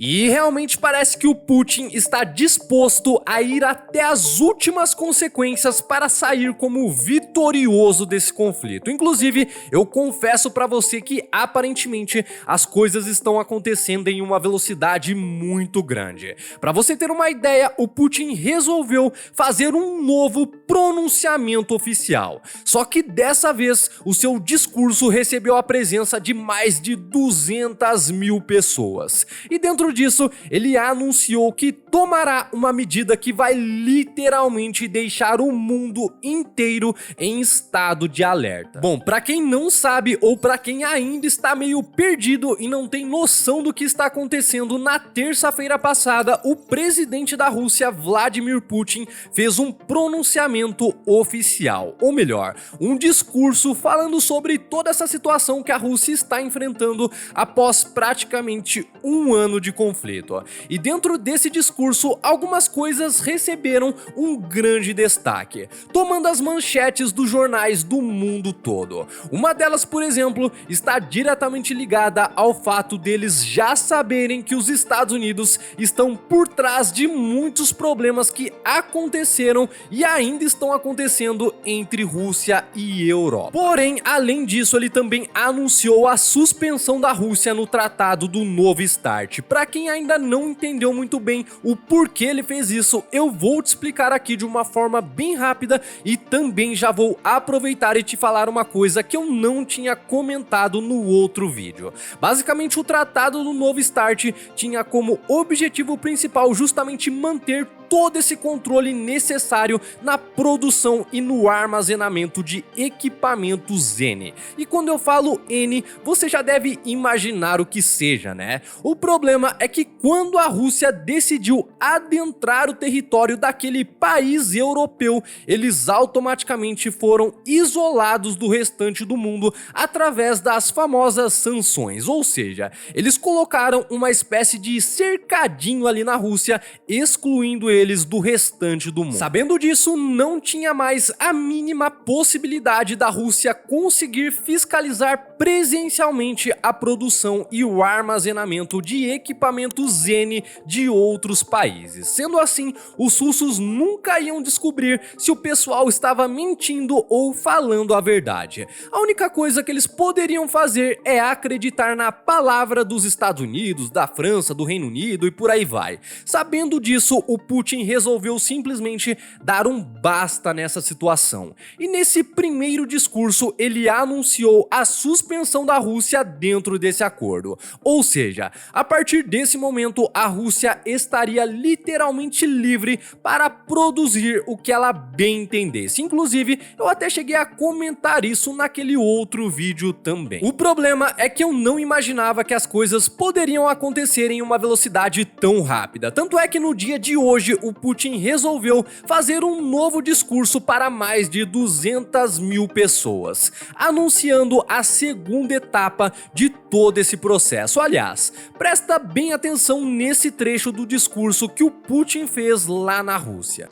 E realmente parece que o Putin está disposto a ir até as últimas consequências para sair como vitorioso desse conflito. Inclusive, eu confesso para você que aparentemente as coisas estão acontecendo em uma velocidade muito grande. Para você ter uma ideia, o Putin resolveu fazer um novo pronunciamento oficial. Só que dessa vez, o seu discurso recebeu a presença de mais de 200 mil pessoas. E dentro disso, ele anunciou que tomará uma medida que vai literalmente deixar o mundo inteiro em estado de alerta. Bom, para quem não sabe ou para quem ainda está meio perdido e não tem noção do que está acontecendo, na terça-feira passada, o presidente da Rússia, Vladimir Putin, fez um pronunciamento oficial, ou melhor, um discurso falando sobre toda essa situação que a Rússia está enfrentando após praticamente um ano de conflito. E dentro desse discurso, algumas coisas receberam um grande destaque, tomando as manchetes dos jornais do mundo todo. Uma delas, por exemplo, está diretamente ligada ao fato deles já saberem que os Estados Unidos estão por trás de muitos problemas que aconteceram e ainda estão acontecendo entre Rússia e Europa. Porém, além disso, ele também anunciou a suspensão da Rússia no Tratado do Novo START. Para quem ainda não entendeu muito bem o porquê ele fez isso, eu vou te explicar aqui de uma forma bem rápida e também já vou aproveitar e te falar uma coisa que eu não tinha comentado no outro vídeo. Basicamente, o Tratado do Novo START tinha como objetivo principal justamente manter todo esse controle necessário na produção e no armazenamento de equipamentos N. E quando eu falo N, você já deve imaginar o que seja, né? O problema é que quando a Rússia decidiu adentrar o território daquele país europeu, eles automaticamente foram isolados do restante do mundo através das famosas sanções, ou seja, eles colocaram uma espécie de cercadinho ali na Rússia, excluindo eles do restante do mundo. Sabendo disso, não tinha mais a mínima possibilidade da Rússia conseguir fiscalizar presencialmente a produção e o armazenamento de equipamentos N de outros países. Sendo assim, os russos nunca iam descobrir se o pessoal estava mentindo ou falando a verdade. A única coisa que eles poderiam fazer é acreditar na palavra dos Estados Unidos, da França, do Reino Unido e por aí vai. Sabendo disso, o Putin resolveu simplesmente dar um basta nessa situação. E nesse primeiro discurso, ele anunciou a suspensão da Rússia dentro desse acordo. Ou seja, a partir desse momento, a Rússia estaria literalmente livre para produzir o que ela bem entendesse. Inclusive, eu até cheguei a comentar isso naquele outro vídeo também. O problema é que eu não imaginava que as coisas poderiam acontecer em uma velocidade tão rápida. Tanto é que no dia de hoje, o Putin resolveu fazer um novo discurso para mais de 200 mil pessoas, anunciando a segunda etapa de todo esse processo. Aliás, presta bem atenção nesse trecho do discurso que o Putin fez lá na Rússia.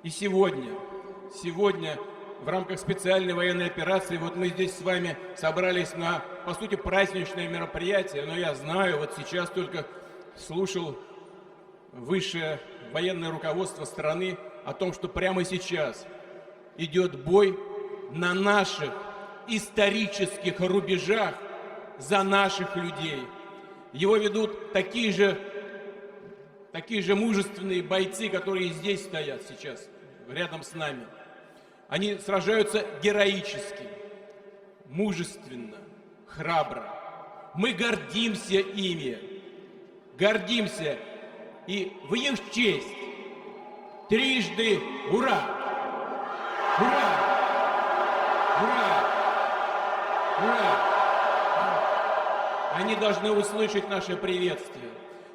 И сегодня в рамках специальной военной операции вот мы здесь с вами собрались на, по сути, праздничное мероприятие, но я знаю, вот сейчас только слушал высшее военное руководство страны о том, что прямо сейчас идет бой на наших исторических рубежах за наших людей. Его ведут такие же мужественные бойцы, которые здесь стоят сейчас, рядом с нами. Они сражаются героически, мужественно, храбро. Мы гордимся ими, гордимся. И в их честь трижды ура! Ура! Ура! Ура! Они должны услышать наше приветствие.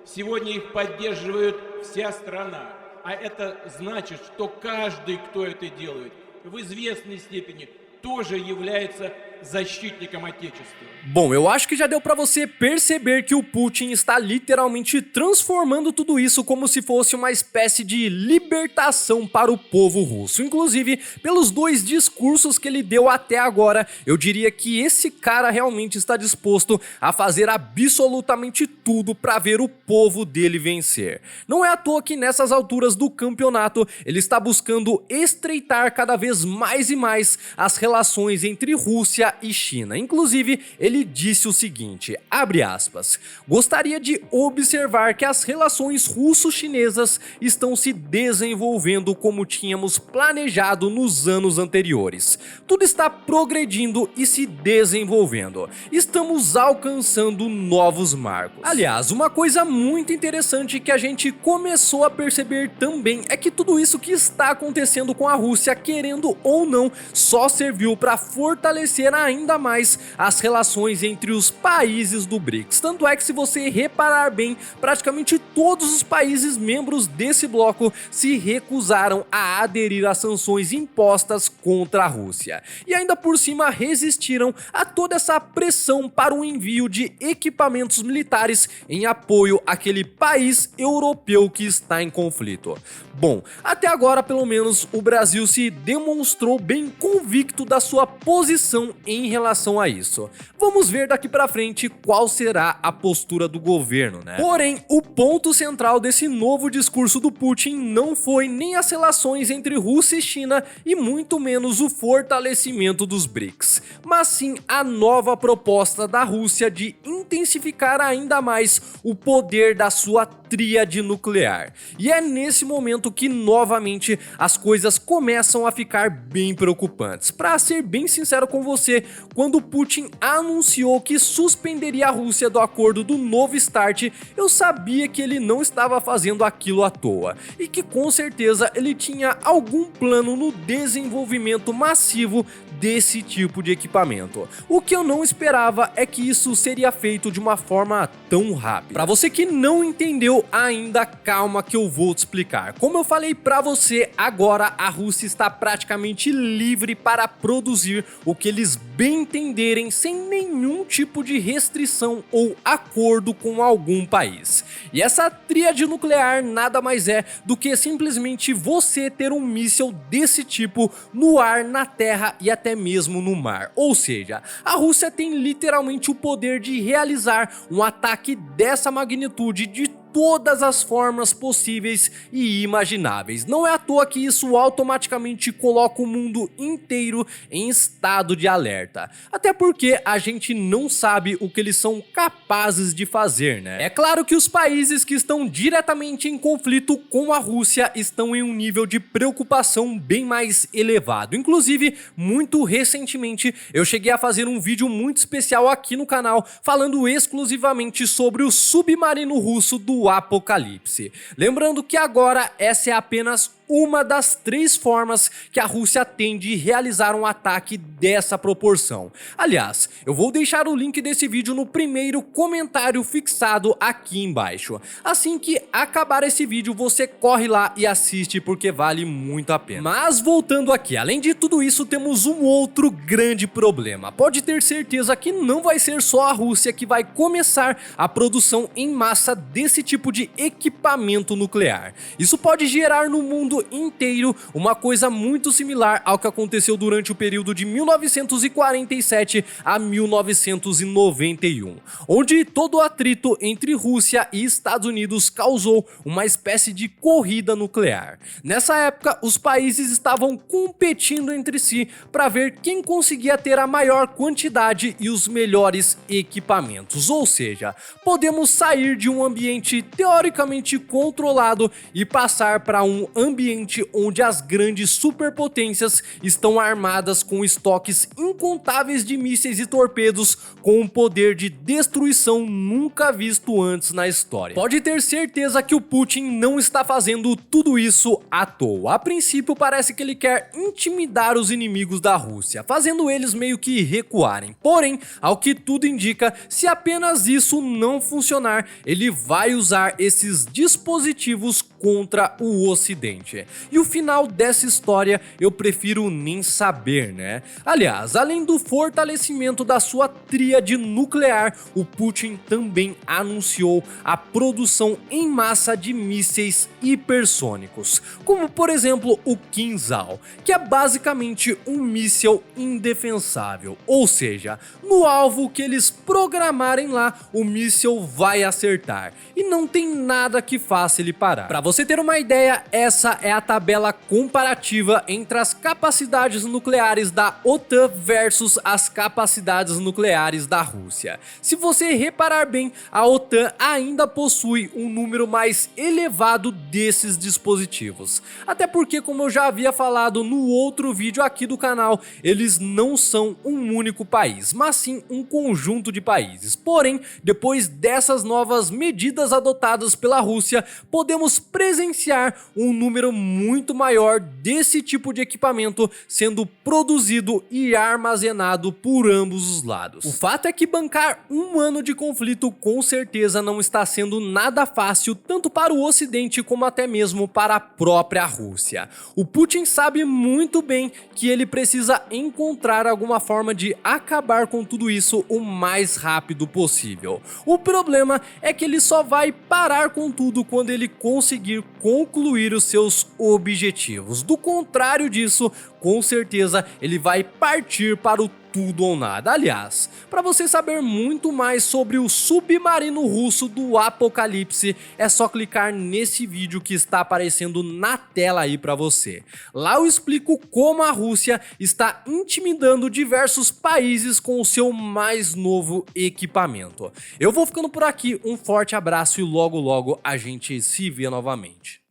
Сегодня их поддерживает вся страна. А это значит, что каждый, кто это делает, в известной степени тоже является защитником Отечества. Bom, eu acho que já deu pra você perceber que o Putin está literalmente transformando tudo isso como se fosse uma espécie de libertação para o povo russo. Inclusive, pelos dois discursos que ele deu até agora, eu diria que esse cara realmente está disposto a fazer absolutamente tudo para ver o povo dele vencer. Não é à toa que nessas alturas do campeonato, ele está buscando estreitar cada vez mais e mais as relações entre Rússia e China. Inclusive, ele disse o seguinte, abre aspas, gostaria de observar que as relações russo-chinesas estão se desenvolvendo como tínhamos planejado nos anos anteriores. Tudo está progredindo e se desenvolvendo. Estamos alcançando novos marcos. Aliás, uma coisa muito interessante que a gente começou a perceber também é que tudo isso que está acontecendo com a Rússia, querendo ou não, só serviu para fortalecer ainda mais as relações entre os países do BRICS. Tanto é que, se você reparar bem, praticamente todos os países membros desse bloco se recusaram a aderir às sanções impostas contra a Rússia. E ainda por cima resistiram a toda essa pressão para o envio de equipamentos militares em apoio àquele país europeu que está em conflito. Bom, até agora pelo menos o Brasil se demonstrou bem convicto da sua posição em relação a isso. Vamos ver daqui pra frente qual será a postura do governo, né? Porém, o ponto central desse novo discurso do Putin não foi nem as relações entre Rússia e China e muito menos o fortalecimento dos BRICS, mas sim a nova proposta da Rússia de intensificar ainda mais o poder da sua tríade nuclear. E é nesse momento que novamente as coisas começam a ficar bem preocupantes. Para ser bem sincero com você, quando Putin anunciou que suspenderia a Rússia do acordo do Novo START, eu sabia que ele não estava fazendo aquilo à toa e que com certeza ele tinha algum plano no desenvolvimento massivo desse tipo de equipamento. O que eu não esperava é que isso seria feito de uma forma tão rápida. Para você que não entendeu ainda, calma que eu vou te explicar. Como eu falei para você, agora a Rússia está praticamente livre para produzir o que eles bem entenderem, sem nenhum tipo de restrição ou acordo com algum país. E essa tríade nuclear nada mais é do que simplesmente você ter um míssil desse tipo no ar, na terra e até mesmo no mar. Ou seja, a Rússia tem literalmente o poder de realizar um ataque dessa magnitude de todas as formas possíveis e imagináveis. Não é à toa que isso automaticamente coloca o mundo inteiro em estado de alerta. Até porque a gente não sabe o que eles são capazes de fazer, né? É claro que os países que estão diretamente em conflito com a Rússia estão em um nível de preocupação bem mais elevado. Inclusive, muito recentemente, eu cheguei a fazer um vídeo muito especial aqui no canal falando exclusivamente sobre o submarino russo do Apocalipse. Lembrando que agora essa é apenas uma das 3 formas que a Rússia tem de realizar um ataque dessa proporção. Aliás, eu vou deixar o link desse vídeo no primeiro comentário fixado aqui embaixo. Assim que acabar esse vídeo, você corre lá e assiste porque vale muito a pena. Mas voltando aqui, além de tudo isso, temos um outro grande problema. Pode ter certeza que não vai ser só a Rússia que vai começar a produção em massa desse tipo de equipamento nuclear. Isso pode gerar no mundo inteiro uma coisa muito similar ao que aconteceu durante o período de 1947 a 1991, onde todo o atrito entre Rússia e Estados Unidos causou uma espécie de corrida nuclear. Nessa época, os países estavam competindo entre si para ver quem conseguia ter a maior quantidade e os melhores equipamentos, ou seja, podemos sair de um ambiente teoricamente controlado e passar para um ambiente onde as grandes superpotências estão armadas com estoques incontáveis de mísseis e torpedos com um poder de destruição nunca visto antes na história. Pode ter certeza que o Putin não está fazendo tudo isso à toa. A princípio parece que ele quer intimidar os inimigos da Rússia, fazendo eles meio que recuarem. Porém, ao que tudo indica, se apenas isso não funcionar, ele vai usar esses dispositivos contra o Ocidente. Ocidente. E o final dessa história eu prefiro nem saber, né? Aliás, além do fortalecimento da sua tríade nuclear, o Putin também anunciou a produção em massa de mísseis hipersônicos, como por exemplo o Kinzhal, que é basicamente um míssil indefensável, ou seja, no alvo que eles programarem lá, o míssil vai acertar e não tem nada que faça ele parar. Para você ter uma ideia, essa é a tabela comparativa entre as capacidades nucleares da OTAN versus as capacidades nucleares da Rússia. Se você reparar bem, a OTAN ainda possui um número mais elevado desses dispositivos. Até porque, como eu já havia falado no outro vídeo aqui do canal, eles não são um único país, mas sim um conjunto de países. Porém, depois dessas novas medidas adotadas pela Rússia, podemos presenciar um número muito maior desse tipo de equipamento sendo produzido e armazenado por ambos os lados. O fato é que bancar um ano de conflito com certeza não está sendo nada fácil, tanto para o Ocidente como até mesmo para a própria Rússia. O Putin sabe muito bem que ele precisa encontrar alguma forma de acabar com tudo isso o mais rápido possível. O problema é que ele só vai parar com tudo quando ele conseguir concluir os seus objetivos. Do contrário disso, com certeza ele vai partir para o tudo ou nada. Aliás, para você saber muito mais sobre o submarino russo do Apocalipse, é só clicar nesse vídeo que está aparecendo na tela aí para você. Lá eu explico como a Rússia está intimidando diversos países com o seu mais novo equipamento. Eu vou ficando por aqui, um forte abraço e logo a gente se vê novamente.